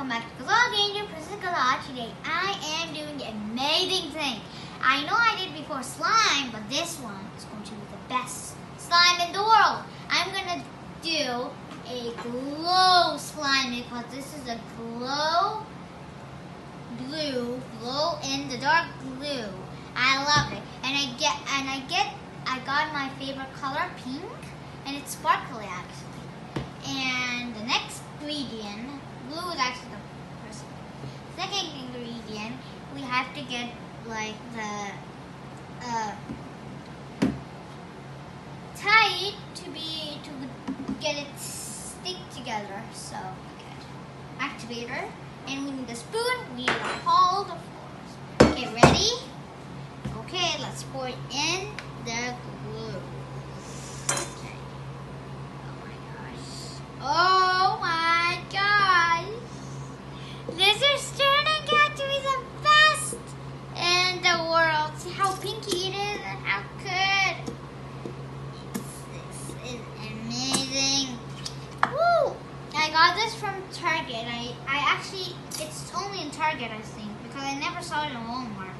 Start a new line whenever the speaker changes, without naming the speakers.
welcome back to Galore Danger Princess Galore. Today I am doing an amazing thing. I know I did before slime, but this one is going to be the best slime in the world. I'm going to do a glow slime because this is a glow in the dark glue. I love it. And I got my favorite color, pink, and it's sparkly actually. And the next ingredient, blue is actually the first one. Second ingredient, we have to get like the tight to get it stick together. So activator, and we need a spoon. We need a whole the floors. Okay, ready? Okay, let's pour in the glue. Okay. Oh my gosh! This is turning out to be the best in the world. See how pinky it is and how good. This is amazing. Woo! I got this from Target. I actually, it's only in Target I think because I never saw it in Walmart.